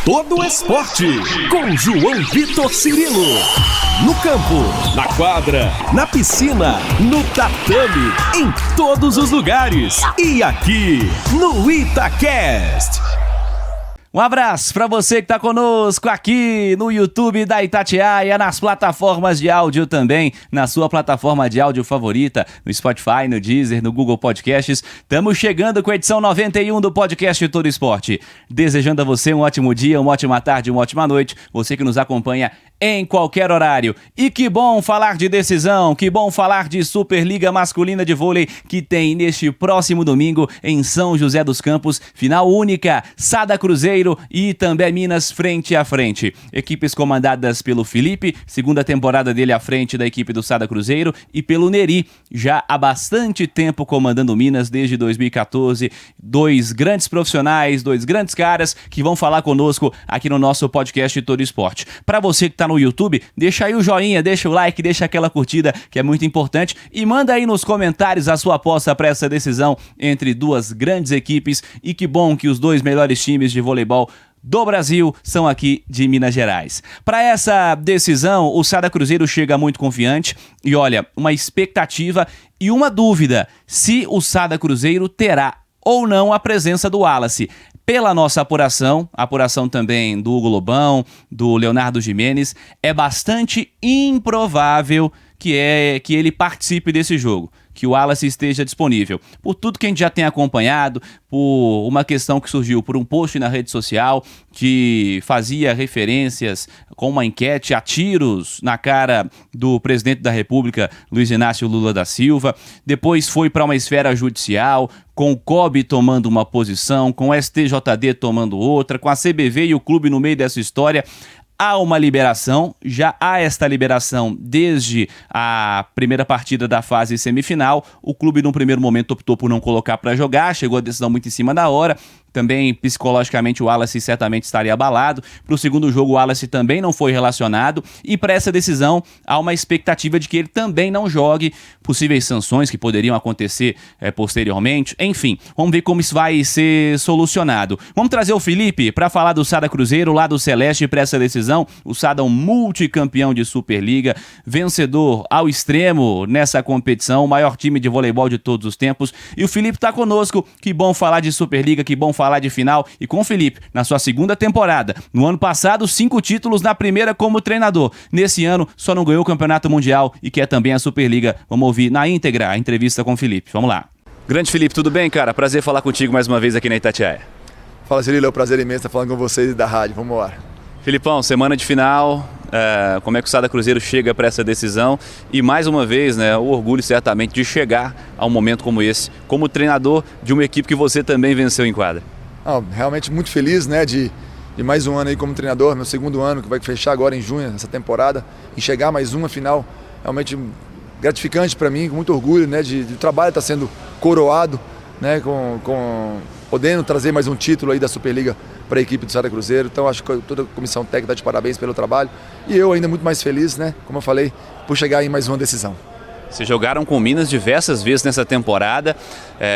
todo esporte, com João Vitor Cirilo. No campo, na quadra, na piscina, no tatame, em todos os lugares. E aqui, no Itacast. Um abraço para você que está conosco aqui no YouTube da Itatiaia, nas plataformas de áudio também, na sua plataforma de áudio favorita, no Spotify, no Deezer, no Google Podcasts. Estamos chegando com a edição 91 do podcast Todo Esporte. Desejando a você um ótimo dia, uma ótima tarde, uma ótima noite, você que nos acompanha em qualquer horário. E que bom falar de decisão, que bom falar de Superliga Masculina de Vôlei, que tem neste próximo domingo em São José dos Campos, final única, Sada Cruzeiro e também Minas frente a frente. Equipes comandadas pelo Felipe, segunda temporada dele à frente da equipe do Sada Cruzeiro, e pelo Neri, já há bastante tempo comandando Minas, desde 2014. Dois grandes profissionais, dois grandes caras que vão falar conosco aqui no nosso podcast Todo Esporte. Para você que está no YouTube, deixa aí o joinha, deixa o like, deixa aquela curtida que é muito importante e manda aí nos comentários a sua aposta para essa decisão entre duas grandes equipes. E que bom que os dois melhores times de voleibol do Brasil são aqui de Minas Gerais. Para essa decisão, o Sada Cruzeiro chega muito confiante e olha, uma expectativa e uma dúvida se o Sada Cruzeiro terá ou não a presença do Wallace. Pela nossa apuração também do Hugo Lobão, do Leonardo Gimenez, é bastante improvável que ele participe desse jogo, que o Wallace esteja disponível. Por tudo que a gente já tem acompanhado, por uma questão que surgiu por um post na rede social que fazia referências com uma enquete a tiros na cara do presidente da República, Luiz Inácio Lula da Silva. Depois foi para uma esfera judicial, com o COB tomando uma posição, com o STJD tomando outra, com a CBV e o clube no meio dessa história. Há uma liberação, já há esta liberação desde a primeira partida da fase semifinal. O clube, num primeiro momento, optou por não colocar para jogar, chegou a decisão muito em cima da hora. Também, psicologicamente, o Wallace certamente estaria abalado. Para o segundo jogo, o Wallace também não foi relacionado. E para essa decisão, há uma expectativa de que ele também não jogue. Possíveis sanções que poderiam acontecer posteriormente. Enfim, vamos ver como isso vai ser solucionado. Vamos trazer o Felipe para falar do Sada Cruzeiro, lá do Celeste, para essa decisão. O Sada é um multicampeão de Superliga, vencedor ao extremo nessa competição, o maior time de voleibol de todos os tempos. E o Felipe está conosco. Que bom falar de Superliga, que bom falar de final. E com o Felipe, na sua segunda temporada. No ano passado, 5 títulos na primeira como treinador. Nesse ano, só não ganhou o Campeonato Mundial e quer também a Superliga. Vamos ouvir na íntegra a entrevista com o Felipe. Vamos lá. Grande Felipe, tudo bem, cara? Prazer falar contigo mais uma vez aqui na Itatiaia. Fala, Cirilo, é um prazer imenso estar falando com vocês da rádio. Vamos lá. Filipão, semana de final, como é que o Sada Cruzeiro chega para essa decisão? E mais uma vez, né, o orgulho certamente de chegar a um momento como esse, como treinador de uma equipe que você também venceu em quadra. Realmente muito feliz, né, de mais um ano aí como treinador, meu segundo ano, que vai fechar agora em junho, essa temporada, e chegar mais uma final, realmente gratificante para mim, com muito orgulho, né, de trabalho estar sendo coroado, né, com podendo trazer mais um título aí da Superliga para a equipe do Sada Cruzeiro. Então acho que toda a comissão técnica está de parabéns pelo trabalho, e eu ainda muito mais feliz, né, como eu falei, por chegar em mais uma decisão. Vocês jogaram com Minas diversas vezes nessa temporada,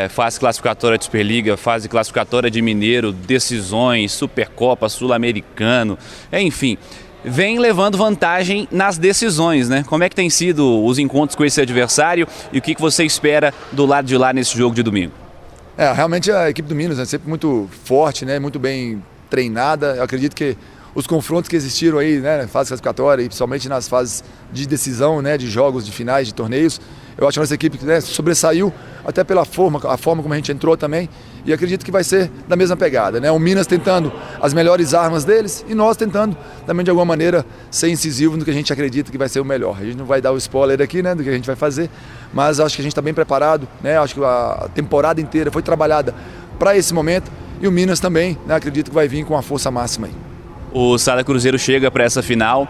fase classificatória de Superliga, fase classificatória de Mineiro, decisões, Supercopa, Sul-Americano, enfim, vem levando vantagem nas decisões, né? Como é que tem sido os encontros com esse adversário e o que você espera do lado de lá nesse jogo de domingo? Realmente a equipe do Minas é sempre muito forte, né? Muito bem treinada. Eu acredito que os confrontos que existiram aí, né, na fase classificatória e principalmente nas fases de decisão, né, de jogos, de finais, de torneios, eu acho que a nossa equipe, né, sobressaiu até pela forma como a gente entrou também, e acredito que vai ser da mesma pegada, né? O Minas tentando as melhores armas deles e nós tentando também de alguma maneira ser incisivo no que a gente acredita que vai ser o melhor. A gente não vai dar o spoiler aqui, né, do que a gente vai fazer, mas acho que a gente está bem preparado, né? Acho que a temporada inteira foi trabalhada para esse momento, e o Minas também, né, acredito que vai vir com a força máxima aí. O Sada Cruzeiro chega para essa final,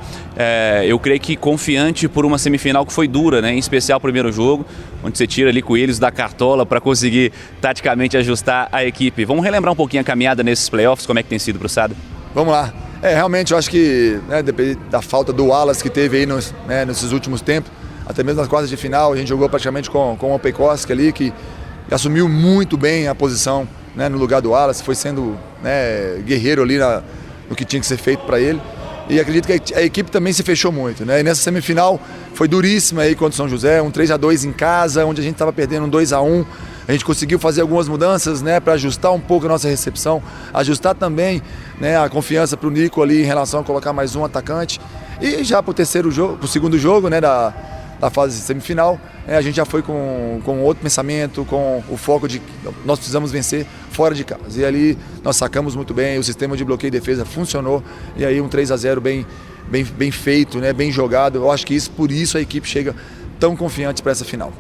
eu creio que confiante por uma semifinal que foi dura, né? Em especial o primeiro jogo, onde você tira ali coelhos da cartola para conseguir taticamente ajustar a equipe. Vamos relembrar um pouquinho a caminhada nesses playoffs, como é que tem sido para o Sada? Vamos lá. Realmente eu acho que, né, depende da falta do Wallace que teve aí nesses últimos tempos, até mesmo nas quartas de final, a gente jogou praticamente com o Peikoski ali, que assumiu muito bem a posição, né, no lugar do Wallace, foi sendo, né, guerreiro ali no que tinha que ser feito para ele. E acredito que a equipe também se fechou muito, né? E nessa semifinal foi duríssima aí contra o São José, um 3-2 em casa, onde a gente estava perdendo um 2-1. A gente conseguiu fazer algumas mudanças, né, para ajustar um pouco a nossa recepção, ajustar também, né, a confiança para o Nico ali em relação a colocar mais um atacante. E já para o segundo jogo, né, da fase semifinal, a gente já foi com outro pensamento, com o foco de nós precisamos vencer fora de casa. E ali nós sacamos muito bem, o sistema de bloqueio e defesa funcionou, e aí um 3-0 bem feito, né, bem jogado. Eu acho que por isso a equipe chega tão confiante para essa final.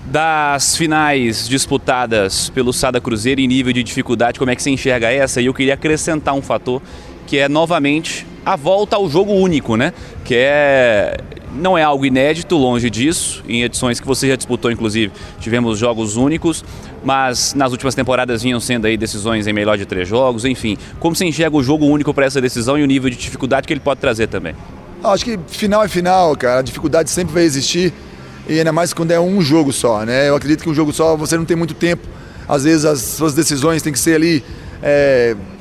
Das finais disputadas pelo Sada Cruzeiro em nível de dificuldade, como é que você enxerga essa? E eu queria acrescentar um fator, que é novamente a volta ao jogo único, né? Não é algo inédito, longe disso. Em edições que você já disputou, inclusive, tivemos jogos únicos, mas nas últimas temporadas vinham sendo aí decisões em melhor de 3 jogos, enfim. Como você enxerga o jogo único para essa decisão e o nível de dificuldade que ele pode trazer também? Acho que final é final, cara. A dificuldade sempre vai existir. E ainda mais quando é um jogo só, né? Eu acredito que um jogo só você não tem muito tempo. Às vezes as suas decisões têm que ser ali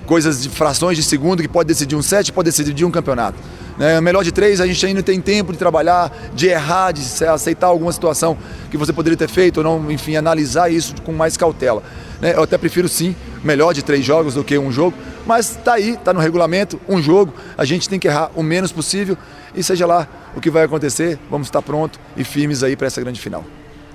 coisas de frações de segundo, que pode decidir um set, pode decidir um campeonato. Né? Melhor de 3, a gente ainda tem tempo de trabalhar, de errar, de aceitar alguma situação que você poderia ter feito ou não, enfim, analisar isso com mais cautela. Né? Eu até prefiro sim, melhor de 3 jogos do que um jogo, mas tá aí, tá no regulamento, um jogo, a gente tem que errar o menos possível e seja lá o que vai acontecer, vamos estar prontos e firmes aí para essa grande final.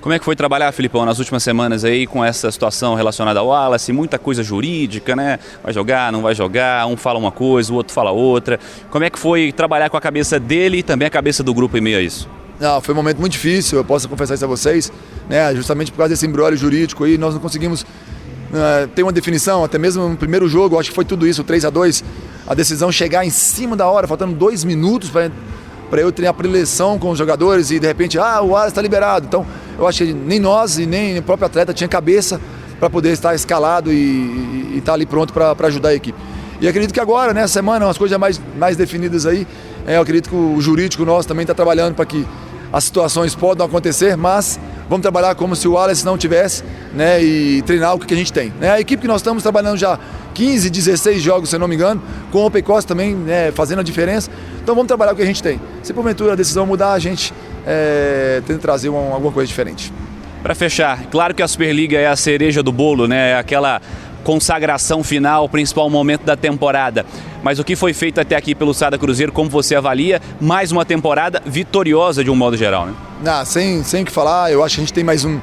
Como é que foi trabalhar, Filipão, nas últimas semanas aí com essa situação relacionada ao Wallace, muita coisa jurídica, né? Vai jogar, não vai jogar, um fala uma coisa, o outro fala outra. Como é que foi trabalhar com a cabeça dele e também a cabeça do grupo em meio a isso? Não, foi um momento muito difícil, eu posso confessar isso a vocês, né? Justamente por causa desse imbróglio jurídico aí, nós não conseguimos ter uma definição, até mesmo no primeiro jogo, acho que foi tudo isso, o 3-2, a decisão chegar em cima da hora, faltando 2 minutos para eu ter a preleção com os jogadores e de repente, o Wallace está liberado. Então, eu acho que nem nós e nem o próprio atleta tinha cabeça para poder estar escalado e estar ali pronto para ajudar a equipe. E acredito que agora, nessa semana, umas coisas mais definidas aí, eu acredito que o jurídico nosso também está trabalhando para que as situações possam acontecer, mas vamos trabalhar como se o Wallace não tivesse, né, e treinar o que a gente tem. Né? A equipe que nós estamos trabalhando já 15, 16 jogos, se eu não me engano, com o Pecos também, né, fazendo a diferença. Então vamos trabalhar o que a gente tem. Se porventura a decisão mudar, a gente tenta trazer alguma coisa diferente. Para fechar, claro que a Superliga é a cereja do bolo, né? É aquela consagração final, principal momento da temporada. Mas o que foi feito até aqui pelo Sada Cruzeiro, como você avalia? Mais uma temporada vitoriosa de um modo geral, né? Sem o que falar, eu acho que a gente tem mais um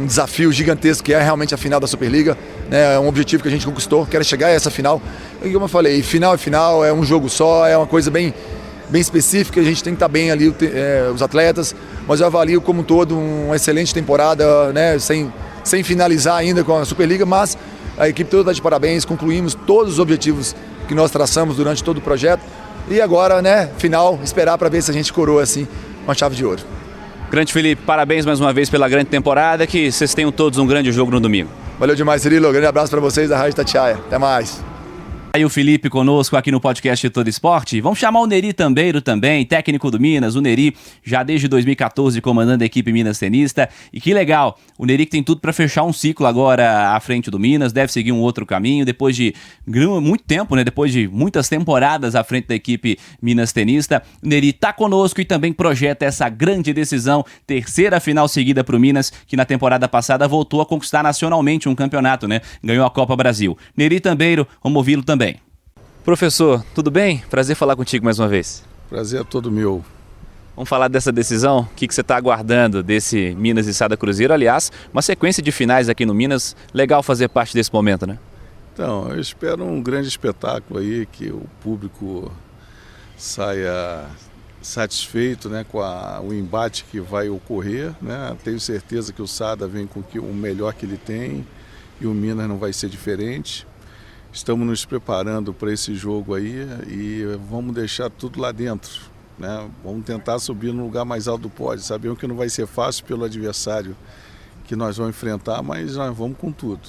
desafio gigantesco, que é realmente a final da Superliga, né? É um objetivo que a gente conquistou, quero chegar a essa final. E como eu falei, final é final, é um jogo só, é uma coisa bem específica, a gente tem que estar bem ali, os atletas, mas eu avalio como um todo uma excelente temporada, né? Sem finalizar ainda com a Superliga, mas a equipe toda está de parabéns, concluímos todos os objetivos que nós traçamos durante todo o projeto e agora, né, final, esperar para ver se a gente coroa assim uma chave de ouro. Grande Felipe, parabéns mais uma vez pela grande temporada, que vocês tenham todos um grande jogo no domingo. Valeu demais, Cirilo, grande abraço para vocês da Rádio Itatiaia, até mais. Aí o Felipe conosco aqui no podcast Todo Esporte. Vamos chamar o Neri Tambeiro também, técnico do Minas. O Neri já desde 2014 comandando a equipe Minas Tenista. E que legal, o Neri que tem tudo para fechar um ciclo agora à frente do Minas, deve seguir um outro caminho, depois de muito tempo, né? Depois de muitas temporadas à frente da equipe Minas Tenista. O Neri tá conosco e também projeta essa grande decisão, terceira final seguida para o Minas, que na temporada passada voltou a conquistar nacionalmente um campeonato, né? Ganhou a Copa Brasil. Neri Tambeiro, vamos ouvi-lo também. Professor, tudo bem? Prazer falar contigo mais uma vez. Prazer é todo meu. Vamos falar dessa decisão? O que você está aguardando desse Minas e Sada Cruzeiro? Aliás, uma sequência de finais aqui no Minas. Legal fazer parte desse momento, né? Então, eu espero um grande espetáculo aí, que o público saia satisfeito, né, com o embate que vai ocorrer, né? Tenho certeza que o Sada vem com o melhor que ele tem e o Minas não vai ser diferente. Estamos nos preparando para esse jogo aí e vamos deixar tudo lá dentro, né? Vamos tentar subir no lugar mais alto do pódio. Sabemos que não vai ser fácil pelo adversário que nós vamos enfrentar, mas nós vamos com tudo.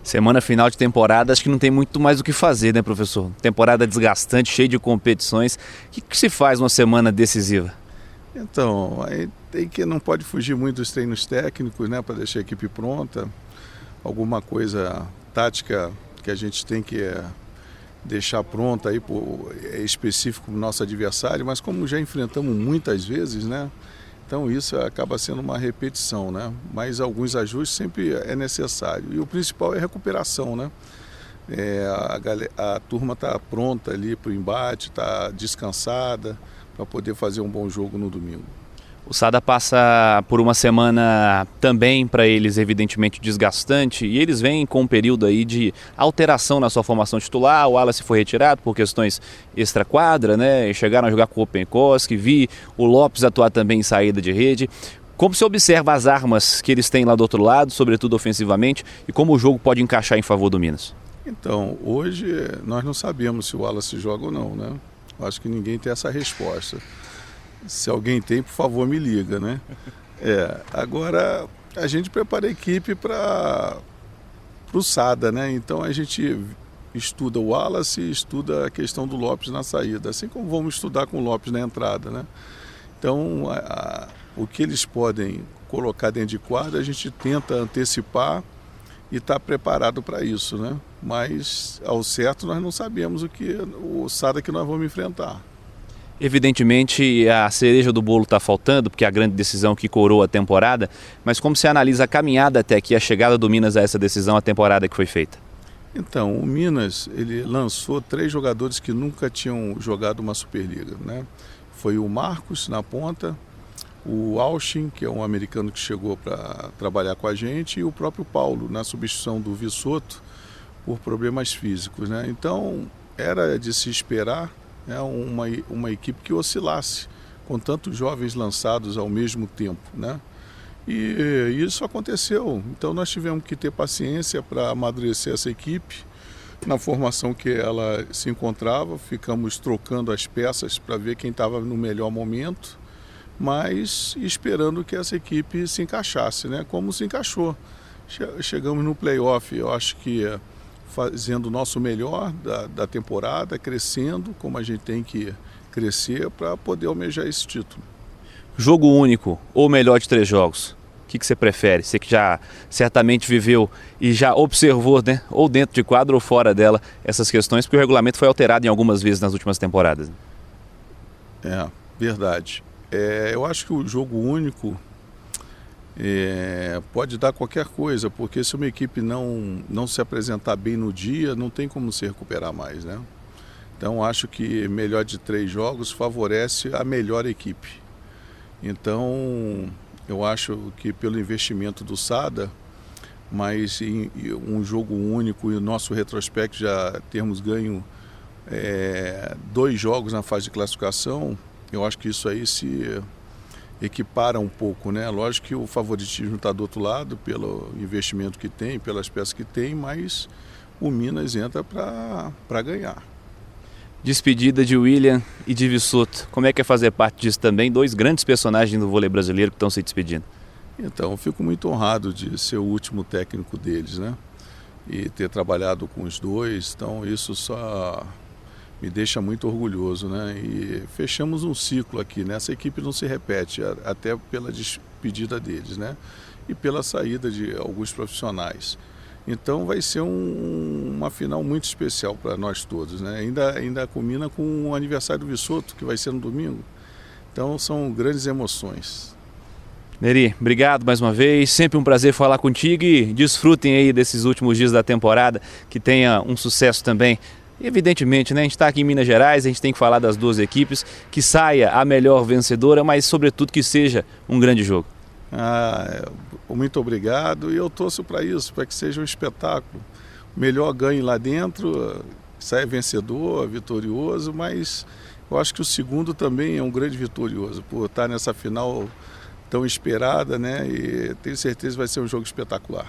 Semana final de temporada, acho que não tem muito mais o que fazer, né, professor? Temporada desgastante, cheia de competições. O que se faz numa semana decisiva? Então, aí não pode fugir muito dos treinos técnicos, né, para deixar a equipe pronta. Alguma coisa tática que a gente tem que deixar pronta aí, é específico para o nosso adversário, mas como já enfrentamos muitas vezes, né? Então isso acaba sendo uma repetição, né? Mas alguns ajustes sempre é necessário. E o principal é a recuperação, né? A turma está pronta ali para o embate, está descansada para poder fazer um bom jogo no domingo. O Sada passa por uma semana também para eles evidentemente desgastante e eles vêm com um período aí de alteração na sua formação titular. O Wallace foi retirado por questões extra-quadra, né? Chegaram a jogar com o Openkoski, vi o Lopes atuar também em saída de rede. Como você observa as armas que eles têm lá do outro lado, sobretudo ofensivamente, e como o jogo pode encaixar em favor do Minas? Então, hoje nós não sabemos se o Wallace joga ou não, né? Acho que ninguém tem essa resposta. Se alguém tem, por favor, me liga, né? Agora, a gente prepara a equipe para o Sada, né? Então, a gente estuda o Wallace e estuda a questão do Lopes na saída, assim como vamos estudar com o Lopes na entrada, né? Então, o que eles podem colocar dentro de quadra, a gente tenta antecipar e está preparado para isso, né? Mas, ao certo, nós não sabemos o Sada que nós vamos enfrentar. Evidentemente a cereja do bolo está faltando, porque é a grande decisão que coroa a temporada, mas como você analisa a caminhada até aqui, a chegada do Minas a essa decisão, a temporada que foi feita? Então, o Minas, ele lançou 3 jogadores que nunca tinham jogado uma Superliga, né? Foi o Marcos na ponta, o Austin, que é um americano que chegou para trabalhar com a gente, e o próprio Paulo, na substituição do Vissoto, por problemas físicos, né? Então, era de se esperar uma equipe que oscilasse com tantos jovens lançados ao mesmo tempo, né? E isso aconteceu. Então nós tivemos que ter paciência para amadurecer essa equipe na formação que ela se encontrava. Ficamos trocando as peças para ver quem estava no melhor momento, mas esperando que essa equipe se encaixasse, né? Como se encaixou. Chegamos no playoff, eu acho que fazendo o nosso melhor da temporada, crescendo como a gente tem que crescer para poder almejar esse título. Jogo único ou melhor de 3 jogos? O que você prefere? Você que já certamente viveu e já observou, né? Ou dentro de quadra ou fora dela, essas questões, porque o regulamento foi alterado em algumas vezes nas últimas temporadas. Verdade. Eu acho que o jogo único pode dar qualquer coisa, porque se uma equipe não se apresentar bem no dia, não tem como se recuperar mais, né? Então acho que melhor de 3 jogos favorece a melhor equipe. Então eu acho que pelo investimento do Sada, mas em um jogo único e o nosso retrospecto já termos ganho 2 jogos na fase de classificação, eu acho que isso aí se equipara um pouco, né? Lógico que o favoritismo está do outro lado, pelo investimento que tem, pelas peças que tem, mas o Minas entra para ganhar. Despedida de William e de Vissoto. Como é que é fazer parte disso também? 2 grandes personagens do vôlei brasileiro que estão se despedindo. Então, eu fico muito honrado de ser o último técnico deles, né? E ter trabalhado com os 2, então isso só me deixa muito orgulhoso, né? E fechamos um ciclo aqui, né? Essa equipe não se repete, até pela despedida deles, né? E pela saída de alguns profissionais. Então vai ser uma final muito especial para nós todos, né? Ainda culmina com o aniversário do Vissoto, que vai ser no domingo. Então são grandes emoções. Neri, obrigado mais uma vez, sempre um prazer falar contigo e desfrutem aí desses últimos dias da temporada, que tenha um sucesso também. Evidentemente, né? A gente está aqui em Minas Gerais, a gente tem que falar das 2 equipes, que saia a melhor vencedora, mas sobretudo que seja um grande jogo. Muito obrigado, e eu torço para isso, para que seja um espetáculo. O melhor ganhe lá dentro, saia vencedor, vitorioso, mas eu acho que o segundo também é um grande vitorioso, por estar nessa final tão esperada, né? E tenho certeza que vai ser um jogo espetacular.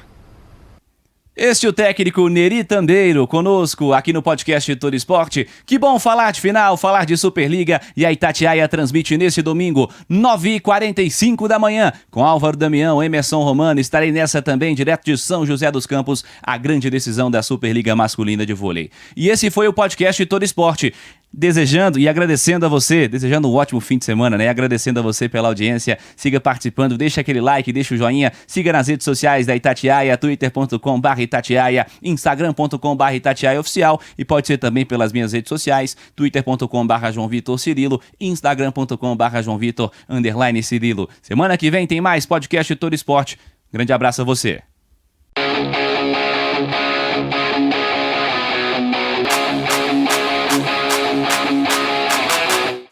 Este é o técnico Neri Tandeiro, conosco aqui no podcast Todo Esporte. Que bom falar de final, falar de Superliga, e a Itatiaia transmite nesse domingo, 9h45 da manhã, com Álvaro Damião, Emerson Romano. Estarei nessa também, direto de São José dos Campos, a grande decisão da Superliga Masculina de Vôlei. E esse foi o podcast Todo Esporte. Desejando e agradecendo a você, desejando um ótimo fim de semana, né? Agradecendo a você pela audiência, siga participando, deixa aquele like, deixa o joinha, siga nas redes sociais da Itatiaia, twitter.com/Itatiaia, instagram.com/ItatiaiaOficial e pode ser também pelas minhas redes sociais, twitter.com/João Vitor Cirilo, instagram.com/João Vitor _Cirilo. Semana que vem tem mais podcast Todo Esporte. Grande abraço a você.